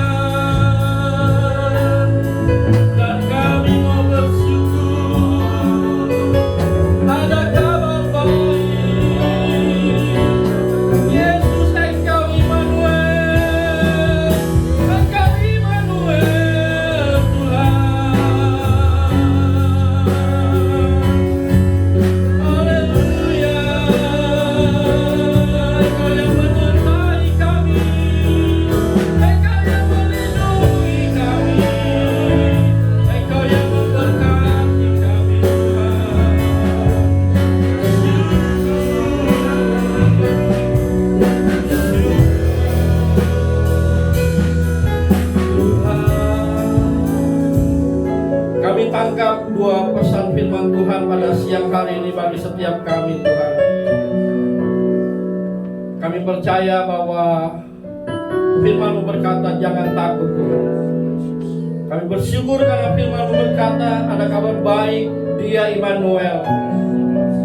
siang hari ini bagi setiap kami Tuhan. Kami percaya bahwa Firman-Mu berkata jangan takut Tuhan. Kami bersyukur karena Firman-Mu berkata ada kabar baik, Dia Immanuel,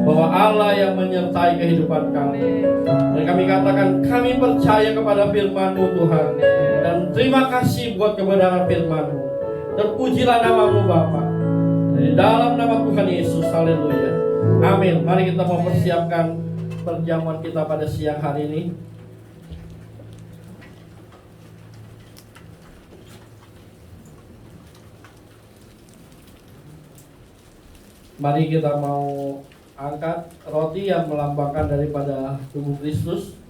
bahwa Allah yang menyertai kehidupan kami. Dan kami katakan kami percaya kepada Firman-Mu Tuhan. Dan terima kasih buat kebenaran Firman-Mu. Terpujilah nama-Mu Bapa. Di dalam nama Tuhan Yesus, haleluya. Amin. Mari kita mempersiapkan perjamuan kita pada siang hari ini. Mari kita mau angkat roti yang melambangkan daripada tubuh Kristus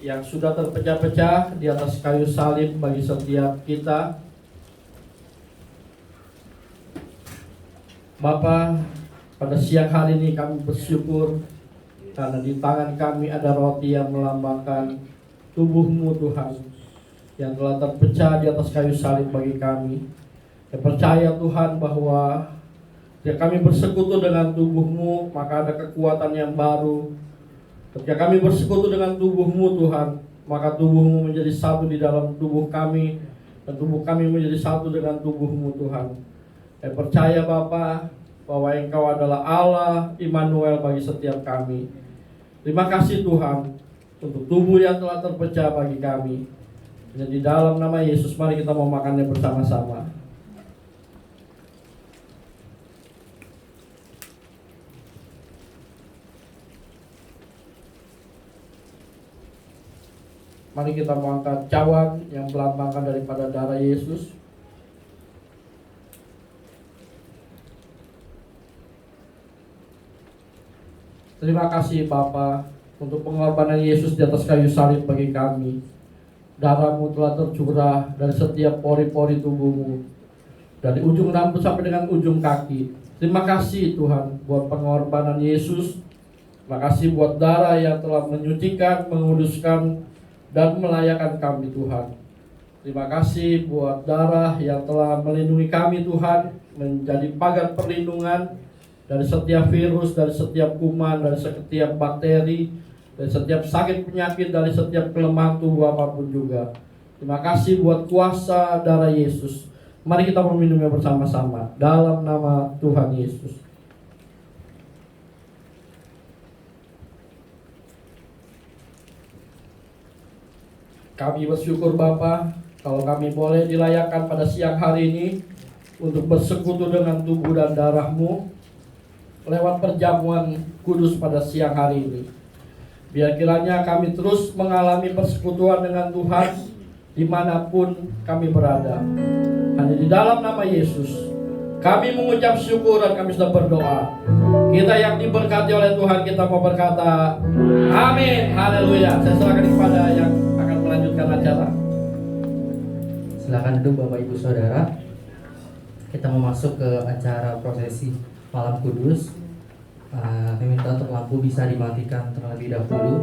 yang sudah terpecah-pecah di atas kayu salib bagi setiap kita. Bapa, pada siang hari ini kami bersyukur karena di tangan kami ada roti yang melambangkan tubuh-Mu Tuhan yang telah terpecah di atas kayu salib bagi kami. Saya percaya Tuhan bahwa ketika kami bersekutu dengan tubuh-Mu, maka ada kekuatan yang baru. Ketika kami bersekutu dengan tubuh-Mu Tuhan, maka tubuh-Mu menjadi satu di dalam tubuh kami, dan tubuh kami menjadi satu dengan tubuh-Mu Tuhan. Saya percaya Bapa bahwa Engkau adalah Allah Immanuel bagi setiap kami. Terima kasih Tuhan untuk tubuh yang telah terpecah bagi kami. Dan di dalam nama Yesus mari kita mau makannya bersama-sama. Mari kita mengangkat cawan yang melambangkan daripada darah Yesus. Terima kasih Bapa untuk pengorbanan Yesus di atas kayu salib bagi kami. Darah-Mu telah tercurah dari setiap pori-pori tubuh-Mu, dari ujung rambut sampai dengan ujung kaki. Terima kasih Tuhan buat pengorbanan Yesus. Terima kasih buat darah yang telah menyucikan, menguduskan, dan melayakkan kami Tuhan. Terima kasih buat darah yang telah melindungi kami Tuhan, menjadi pagar perlindungan dari setiap virus, dari setiap kuman, dari setiap bakteri, dari setiap sakit penyakit, dari setiap kelemahan tubuh apapun juga. Terima kasih buat kuasa darah Yesus. Mari kita meminumnya bersama-sama dalam nama Tuhan Yesus. Kami bersyukur Bapa, kalau kami boleh dilayakkan pada siang hari ini untuk bersekutu dengan tubuh dan darah-Mu lewat perjamuan kudus pada siang hari ini. Biar kiranya kami terus mengalami persekutuan dengan Tuhan dimanapun kami berada. Hanya di dalam nama Yesus kami mengucap syukur dan kami sudah berdoa. Kita yang diberkati oleh Tuhan, kita mau berkata amin, haleluya. Saya serahkan kepada yang akan melanjutkan acara. Silakan duduk Bapak Ibu Saudara. Kita mau masuk ke acara prosesi Malam Kudus. Kami minta untuk lampu bisa dimatikan terlebih dahulu.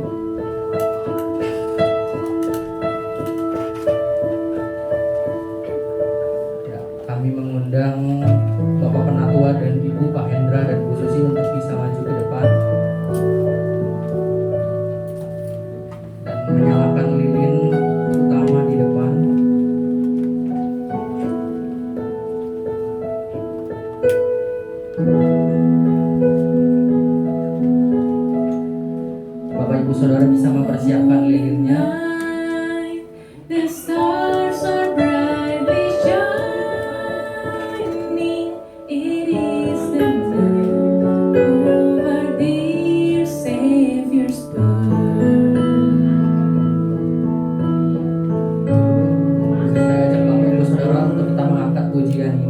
Ya, kami mengundang Bapak Penatua dan Ibu Pak Hendra dan Bu Susi untuk bisa maju ke depan dan menyalakan lilin utama di depan. Bapak Ibu Saudara bisa mempersiapkan lilinnya. The stars are brightly shining. It is the night over dear Savior's birth. Saya ajak Bapak Ibu Saudara untuk kita mengangkat pujian ini.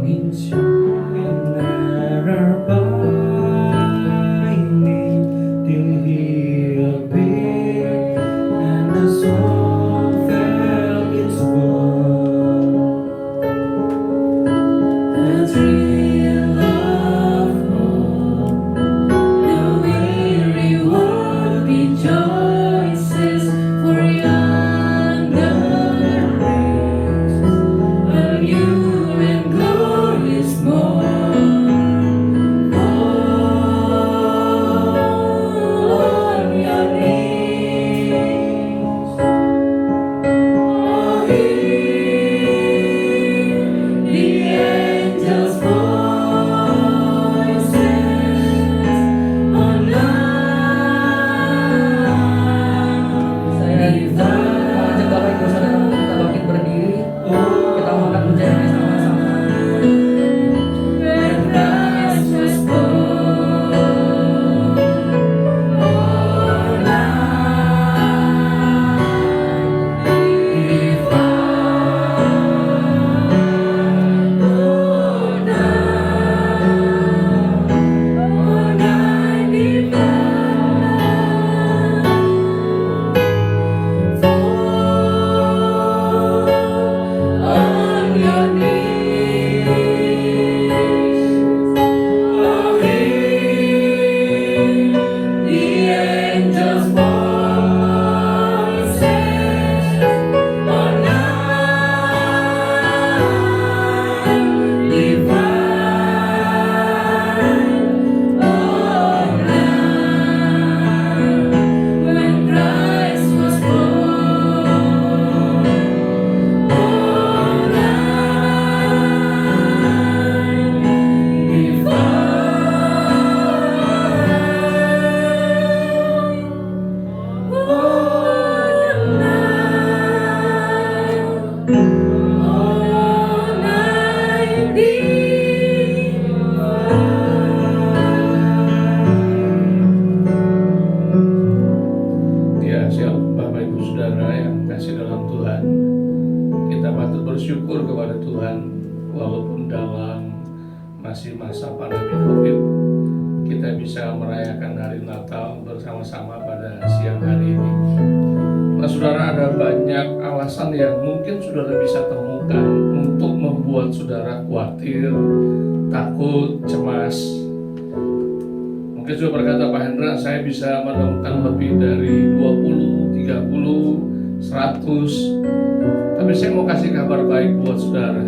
Till he appeared and the soul bersyukur kepada Tuhan, walaupun dalam masih masa pandemi COVID, kita bisa merayakan hari Natal bersama-sama pada siang hari ini. Nah, saudara, ada banyak alasan yang mungkin saudara bisa temukan untuk membuat saudara khawatir, takut, cemas. Mungkin saudara berkata, Pak Hendra, saya bisa menemukan lebih dari 20, 30, 100. Tapi saya mau kasih kabar baik buat saudara.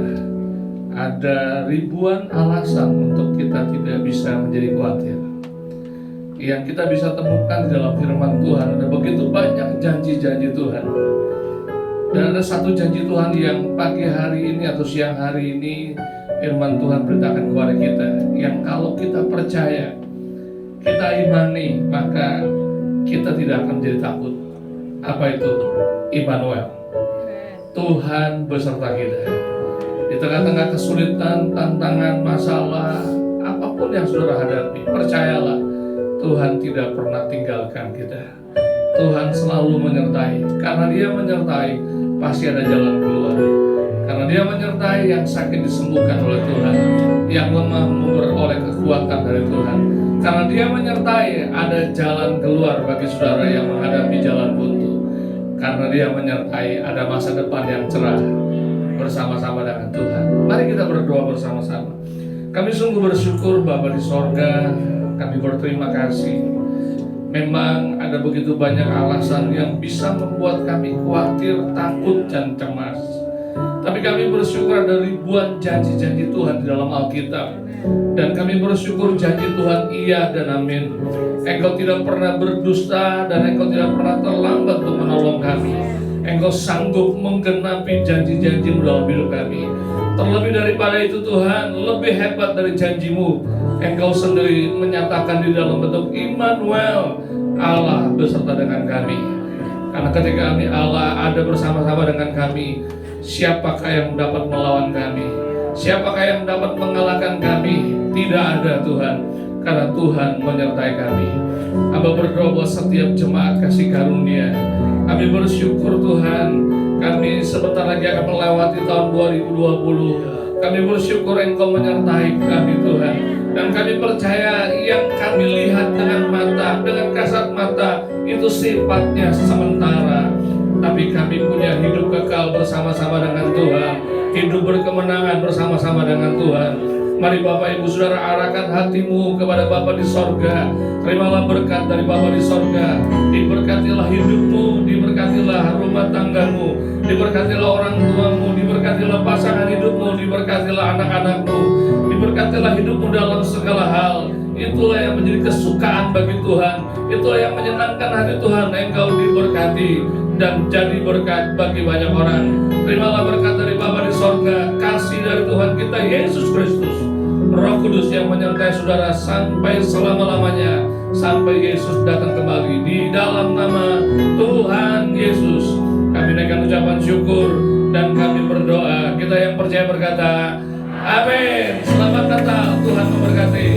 Ada ribuan alasan untuk kita tidak bisa menjadi khawatir. Yang kita bisa temukan di dalam firman Tuhan, ada begitu banyak janji-janji Tuhan. Dan ada satu janji Tuhan yang pagi hari ini atau siang hari ini firman Tuhan beritakan kepada kita, yang kalau kita percaya, kita imani, maka kita tidak akan menjadi takut. Apa itu? Immanuel, Tuhan beserta kita. Di tengah-tengah kesulitan, tantangan, masalah, apapun yang saudara hadapi, percayalah, Tuhan tidak pernah tinggalkan kita. Tuhan selalu menyertai. Karena Dia menyertai, pasti ada jalan keluar. Karena Dia menyertai, yang sakit disembuhkan oleh Tuhan, yang lemah memperoleh kekuatan dari Tuhan. Karena Dia menyertai, ada jalan keluar bagi saudara yang menghadapi jalan buntu. Karena Dia menyertai, ada masa depan yang cerah bersama-sama dengan Tuhan. Mari kita berdoa bersama-sama. Kami sungguh bersyukur Bapa di sorga, kami berterima kasih. Memang ada begitu banyak alasan yang bisa membuat kami khawatir, takut, dan cemas. Tapi kami bersyukur ada ribuan janji-janji Tuhan di dalam Alkitab. Dan kami bersyukur janji Tuhan iya dan amin. Engkau tidak pernah berdusta dan Engkau tidak pernah terlambat untuk menolong kami. Engkau sanggup menggenapi janji-janji-Mu dalam hidup kami. Terlebih daripada itu Tuhan, lebih hebat dari janji-Mu, Engkau sendiri menyatakan di dalam bentuk Immanuel, Allah beserta dengan kami. Karena ketika kami Allah ada bersama-sama dengan kami, siapakah yang dapat melawan kami? Siapakah yang dapat mengalahkan kami? Tidak ada Tuhan, karena Tuhan menyertai kami. Hamba berdoa buat setiap jemaat kasih karunia. Kami bersyukur Tuhan, kami sebentar lagi akan melewati tahun 2020. Kami bersyukur Engkau menyertai kami Tuhan. Dan kami percaya yang kami lihat dengan mata, dengan kasat mata, itu sifatnya sementara. Tapi kami punya hidup kekal bersama-sama dengan Tuhan, hidup berkemenangan bersama-sama dengan Tuhan. Mari Bapak Ibu Saudara arahkan hatimu kepada Bapa di sorga. Terimalah berkat dari Bapa di sorga. Diberkatilah hidupmu, diberkatilah rumah tanggamu, diberkatilah orang tuamu, diberkatilah pasangan hidupmu, diberkatilah anak-anakmu, diberkatilah hidupmu dalam segala hal. Itulah yang menjadi kesukaan bagi Tuhan. Itulah yang menyenangkan hati Tuhan. Engkau diberkati dan jadi berkat bagi banyak orang. Terimalah berkat dari Bapa di sorga, kasih dari Tuhan kita Yesus Kristus, Roh Kudus yang menyertai saudara sampai selama-lamanya, sampai Yesus datang kembali. Di dalam nama Tuhan Yesus kami naikkan ucapan syukur dan kami berdoa. Kita yang percaya berkata, amin. Selamat Natal, Tuhan memberkati.